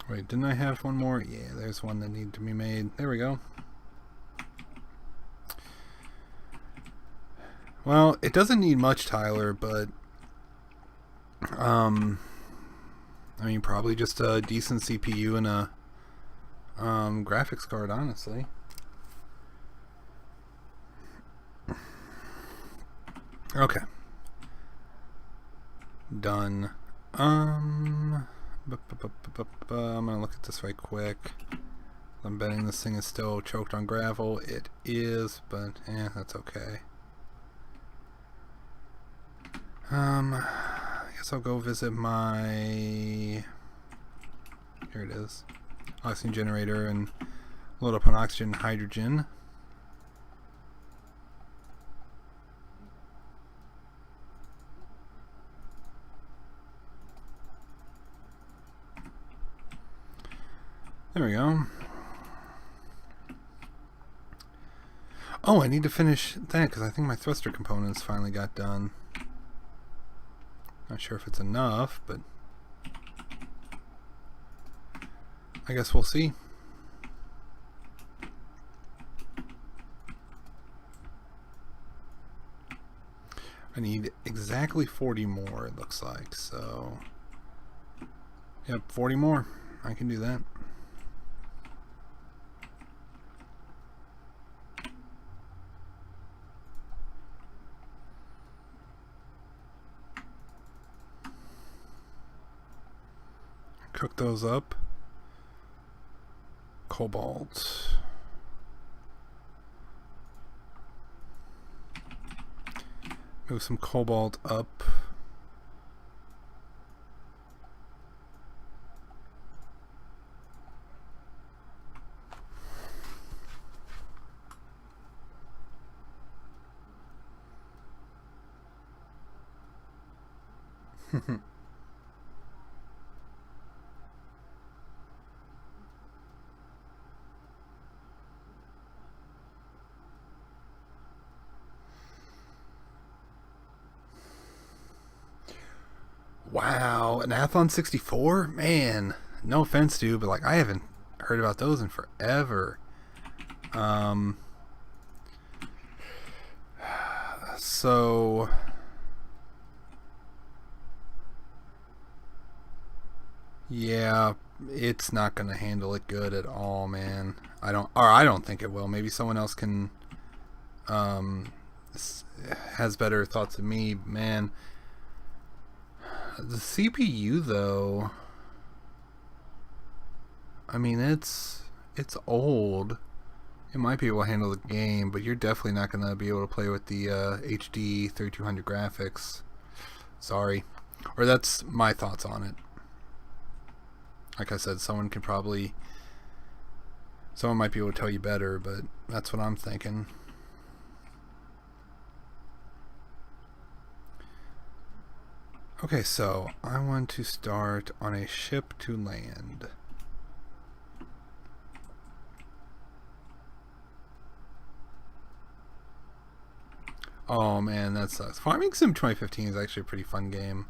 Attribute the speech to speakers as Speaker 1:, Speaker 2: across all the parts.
Speaker 1: Wait, didn't I have one more? Yeah, there's one that needed to be made. There we go. Well, it doesn't need much, Tyler, but I mean, probably just a decent CPU and a graphics card, honestly. Okay. Done. I'm gonna look at this right quick. I'm betting this thing is still choked on gravel. It is, but that's okay. I guess I'll go visit my... Here it is. Oxygen generator and load up on oxygen and hydrogen. There we go. Oh, I need to finish that because I think my thruster components finally got done. Not sure if it's enough, but I guess we'll see. I need exactly 40 more, it looks like, so yep, 40 more. I can do that. Cook those up. Cobalt. Move some cobalt up. Wow, an Athlon 64? Man, no offense, dude, but like I haven't heard about those in forever. So yeah, it's not gonna handle it good at all, man. I don't think it will. Maybe someone else can has better thoughts than me, man. The CPU though, I mean it's old. It might be able to handle the game, but you're definitely not going to be able to play with the HD 3200 graphics. Sorry. Or that's my thoughts on it. Like I said, someone might be able to tell you better, but that's what I'm thinking. Okay, so I want to start on a ship to land. Oh man, that sucks. Farming Sim 2015 is actually a pretty fun game.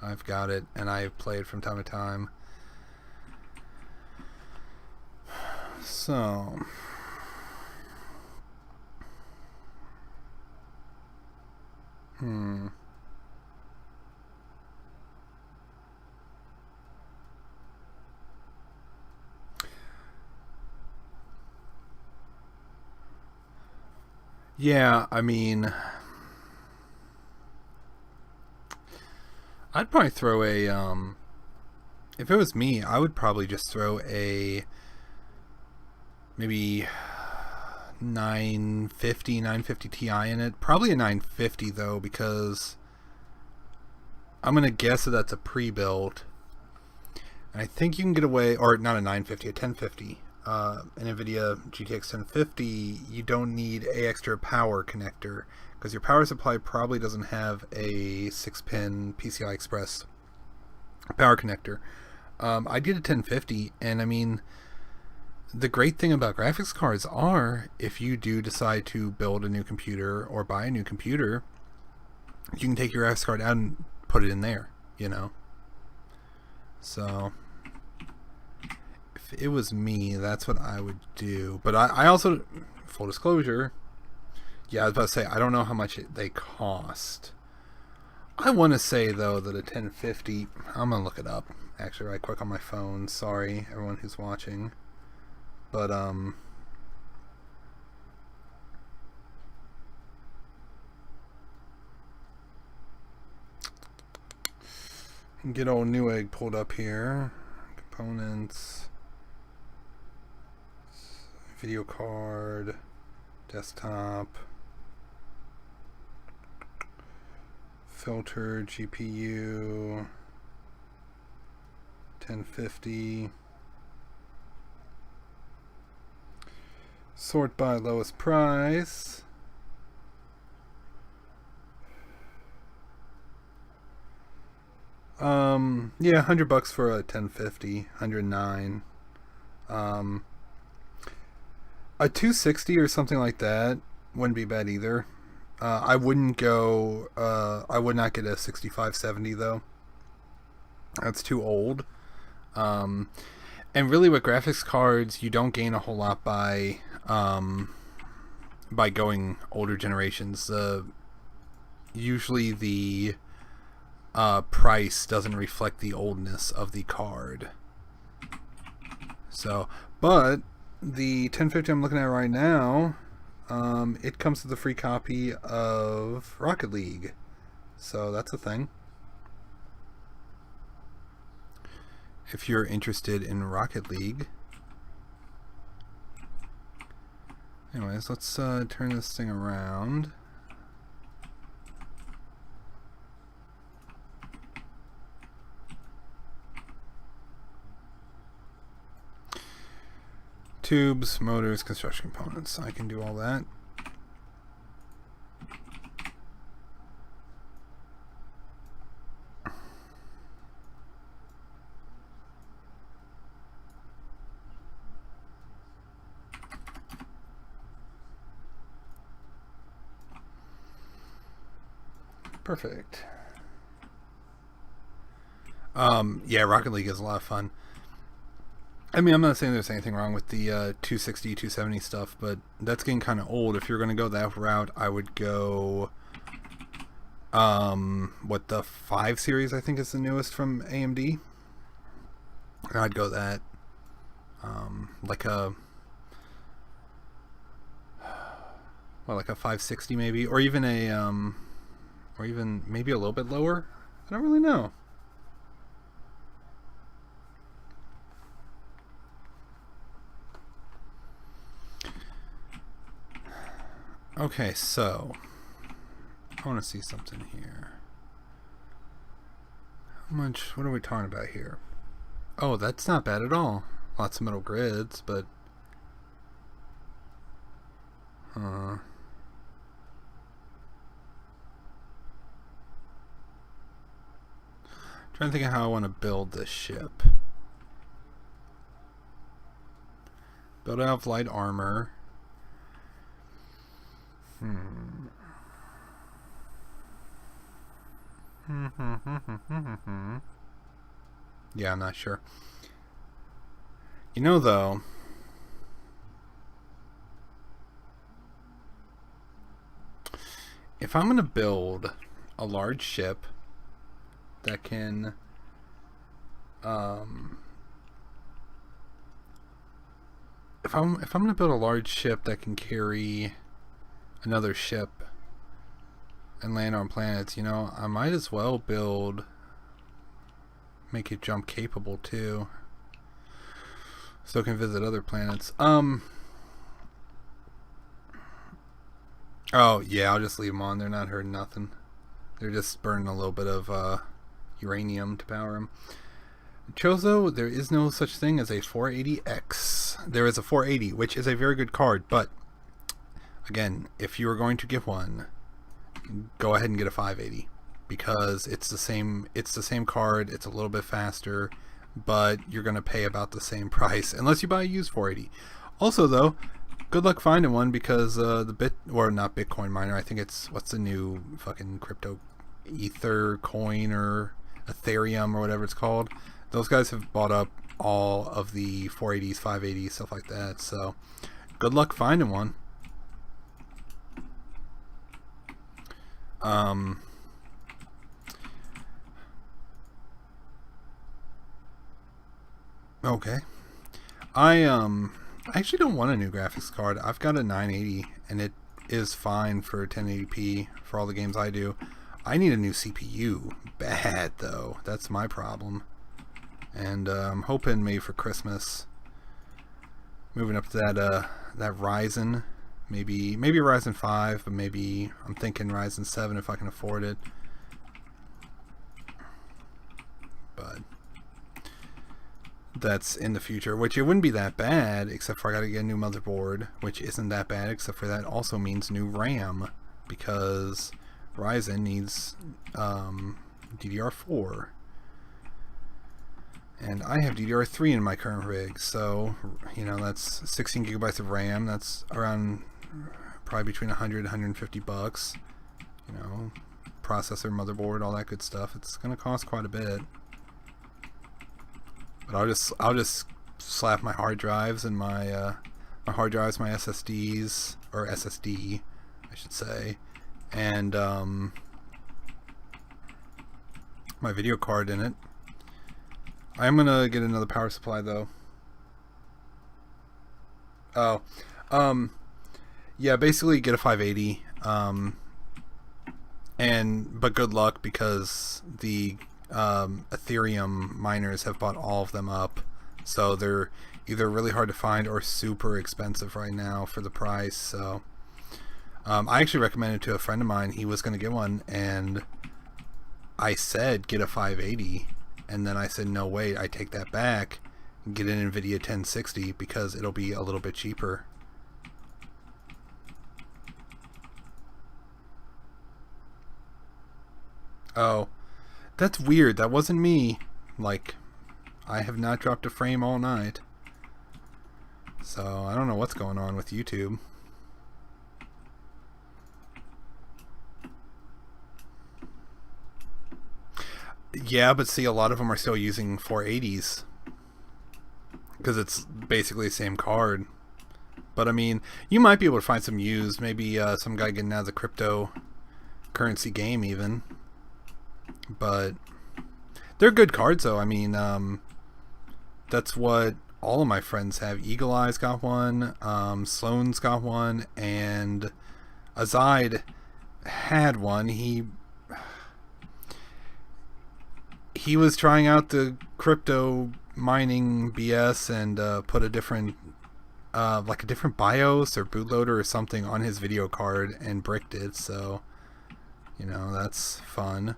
Speaker 1: I've got it, and I play it from time to time. So... Yeah, I mean, I'd probably throw a, if it was me, I would probably just throw a, maybe 950 Ti in it. Probably a 950 though, because I'm going to guess that that's a pre-built. And I think you can get away, or not a 950, a 1050. An NVIDIA GTX 1050, you don't need a extra power connector because your power supply probably doesn't have a 6-pin PCI Express power connector. I did a 1050, and I mean, the great thing about graphics cards are if you do decide to build a new computer or buy a new computer, you can take your graphics card out and put it in there, you know. So if it was me, that's what I would do. But I also, full disclosure, yeah, I was about to say, I don't know how much they cost. I want to say, though, that a 1050, I'm going to look it up, actually, right quick on my phone. Sorry, everyone who's watching. But, get old Newegg pulled up here. Components. Video card. Desktop. Filter, GPU. 1050. Sort by lowest price. Yeah, $100 for a 1050, 109. A 260 or something like that wouldn't be bad either. I wouldn't go, I would not get a 6570 though. That's too old. And really with graphics cards, you don't gain a whole lot by going older generations. Usually the price doesn't reflect the oldness of the card. So, but the 1050 I'm looking at right now, it comes with a free copy of Rocket League. So that's a thing. If you're interested in Rocket League. Anyways, let's turn this thing around. Tubes, motors, construction components. I can do all that. Perfect. Yeah, Rocket League is a lot of fun. I mean, I'm not saying there's anything wrong with the 260, 270 stuff, but that's getting kind of old. If you're going to go that route, I would go, what, the 5 series, I think is the newest from AMD. I'd go that, like a 560 maybe, or even or even maybe a little bit lower. I don't really know. Okay, so I want to see something here. How much? What are we talking about here? Oh, that's not bad at all. Lots of metal grids, but trying to think of how I want to build this ship. Build out of light armor. Yeah, I'm not sure. You know, though, if I'm going to build a large ship that can if I'm going to build a large ship that can carry another ship and land on planets, you know, I might as well make it jump capable too, so it can visit other planets. Oh yeah, I'll just leave them on. They're not hurting nothing. They're just burning a little bit of uranium to power them. Chozo, there is no such thing as a 480X. There is a 480, which is a very good card, but again, if you are going to get one, go ahead and get a 580, because it's the same card. It's a little bit faster, but you're going to pay about the same price unless you buy a used 480. Also, though, good luck finding one, because not Bitcoin miner, I think it's, what's the new fucking crypto, Ether coin or Ethereum or whatever it's called. Those guys have bought up all of the 480s, 580s, stuff like that. So good luck finding one. Okay. I actually don't want a new graphics card. I've got a 980 and it is fine for 1080p for all the games I do. I need a new CPU. Bad though. That's my problem. And I'm hoping maybe for Christmas, moving up to that Ryzen, maybe Ryzen 5, but maybe I'm thinking Ryzen 7 if I can afford it. But that's in the future, which it wouldn't be that bad, except for I gotta get a new motherboard, which isn't that bad, except for that also means new RAM, because Ryzen needs DDR4. And I have DDR3 in my current rig, so, you know, that's 16 gigabytes of RAM. That's around probably between 100 and 150 bucks. You know, processor, motherboard, all that good stuff. It's going to cost quite a bit. But I'll just slap my hard drives and my SSDs, or SSD, I should say, and my video card in it. I'm gonna get another power supply though. Oh, yeah, basically get a 580. But good luck, because the Ethereum miners have bought all of them up, so they're either really hard to find or super expensive right now for the price. So I actually recommended to a friend of mine. He was gonna get one, and I said get a 580. And then I said, no, wait, I take that back and get an NVIDIA 1060 because it'll be a little bit cheaper. Oh, that's weird. That wasn't me. Like, I have not dropped a frame all night. So, I don't know what's going on with YouTube. Yeah, but see, a lot of them are still using 480s because it's basically the same card. But I mean, you might be able to find some used, maybe some guy getting out of the cryptocurrency game even. But they're good cards though. I mean, that's what all of my friends have. Eagle Eye's got one, Sloan's got one, and Azide had one. He was trying out the crypto mining BS and put a different like a different BIOS or bootloader or something on his video card and bricked it, so you know, that's fun.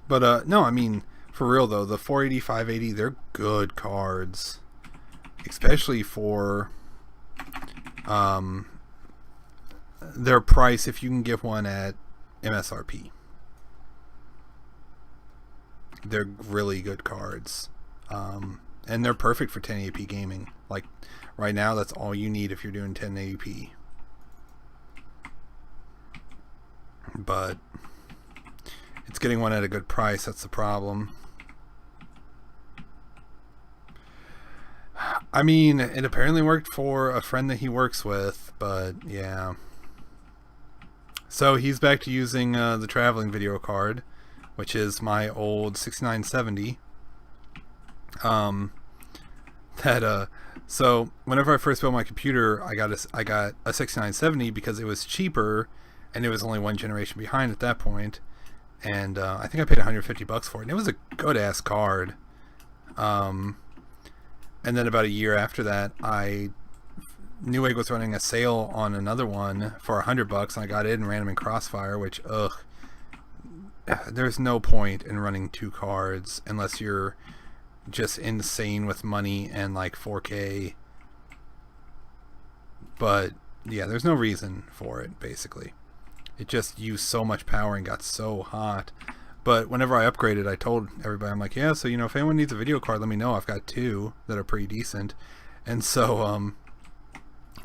Speaker 1: But no, I mean, for real though, the 480, 580, they're good cards. Especially for their price, if you can get one at MSRP. They're really good cards. And they're perfect for 1080p gaming. Like, right now, that's all you need if you're doing 1080p. But it's getting one at a good price, that's the problem. I mean, it apparently worked for a friend that he works with, but yeah. So he's back to using the traveling video card, which is my old 6970. So whenever I first built my computer, I got a 6970 because it was cheaper, and it was only one generation behind at that point. And I think I paid 150 bucks for it, and it was a good ass card. And then about a year after that, Newegg was running a sale on another one for 100 bucks, and I got it and ran them in Crossfire, which, there's no point in running two cards unless you're just insane with money and like 4K. But yeah, there's no reason for it, basically. It just used so much power and got so hot. But whenever I upgraded, I told everybody, I'm like, yeah, so, you know, if anyone needs a video card, let me know. I've got two that are pretty decent. And so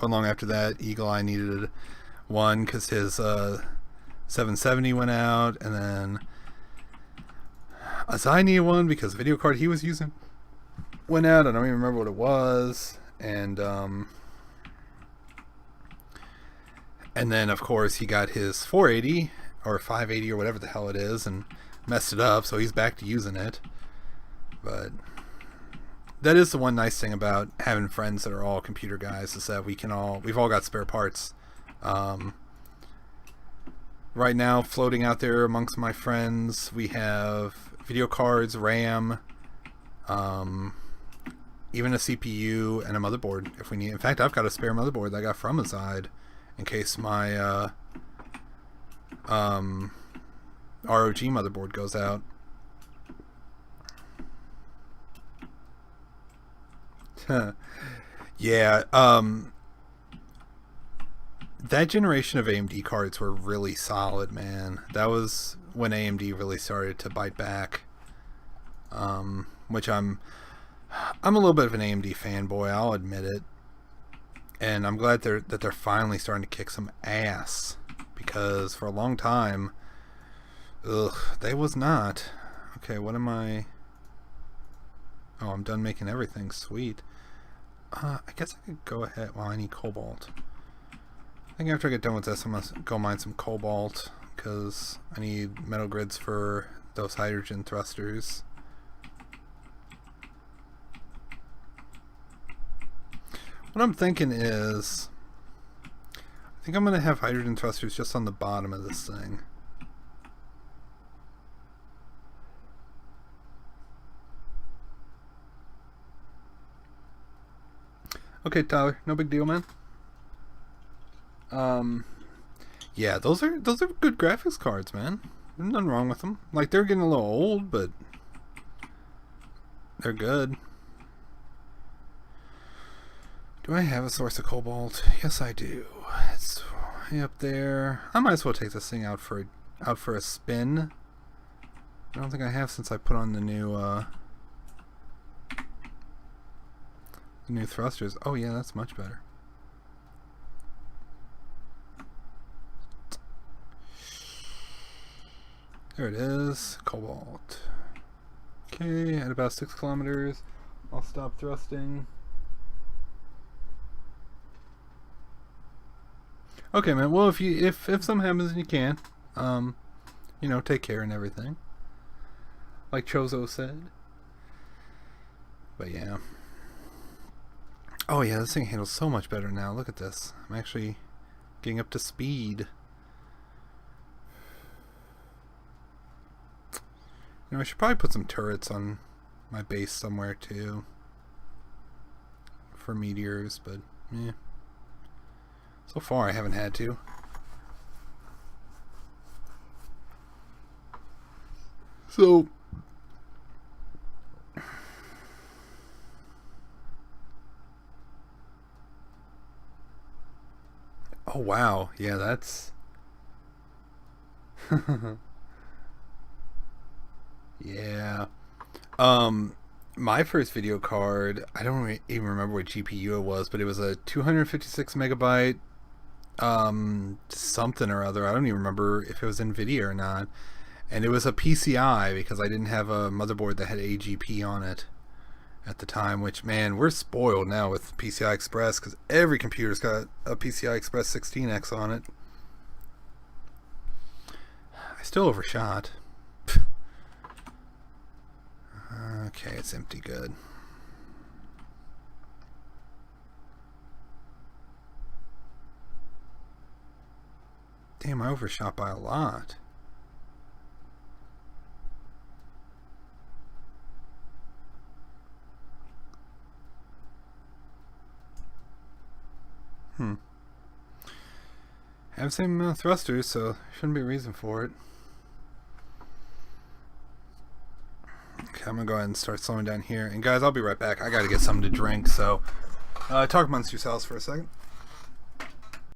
Speaker 1: Not long after that, Eagle Eye needed one because his 770 went out, and then Azai needed one because the video card he was using went out. I don't even remember what it was. And then of course he got his 480 or 580 or whatever the hell it is and messed it up, so he's back to using it. But that is the one nice thing about having friends that are all computer guys, is that we've all got spare parts. Right now, floating out there amongst my friends, we have video cards, RAM, even a CPU and a motherboard if we need. In fact, I've got a spare motherboard that I got from Azide in case my ROG motherboard goes out. Yeah, that generation of AMD cards were really solid, man. That was when AMD really started to bite back. Which I'm a little bit of an AMD fanboy, I'll admit it. And I'm glad that they're finally starting to kick some ass, because for a long time, they was not. Okay, what am I? Oh, I'm done making everything. Sweet. I guess I could go ahead. Well, I need cobalt. I think after I get done with this, I'm going to go mine some cobalt, because I need metal grids for those hydrogen thrusters. What I'm thinking is, I think I'm going to have hydrogen thrusters just on the bottom of this thing. Okay, Tyler, no big deal, man. Yeah, those are good graphics cards, man. There's nothing wrong with them. Like, they're getting a little old, but they're good. Do I have a source of cobalt? Yes, I do. It's way up there. I might as well take this thing out for a spin. I don't think I have, since I put on the new thrusters. Oh yeah, that's much better. There it is, cobalt. Okay, at about 6 kilometers, I'll stop thrusting. Okay, man. Well, if something happens and you can, you know, take care and everything, like Chozo said. But yeah. Oh yeah, this thing handles so much better now. Look at this. I'm actually getting up to speed. You know, I should probably put some turrets on my base somewhere too, for meteors, but yeah. So far I haven't had to. So oh wow, yeah, that's yeah. My first video card, I don't even remember what GPU it was, but it was a 256 megabyte something or other. I don't even remember if it was NVIDIA or not. And it was a PCI, because I didn't have a motherboard that had AGP on it at the time, which, man, we're spoiled now with PCI Express, because every computer's got a PCI Express 16X on it. I still overshot. Okay, it's empty. Good. Damn, I overshot by a lot. Have the same amount of thrusters, so shouldn't be a reason for it. Okay, I'm gonna go ahead and start slowing down here. And guys, I'll be right back. I gotta get something to drink, so talk amongst yourselves for a second.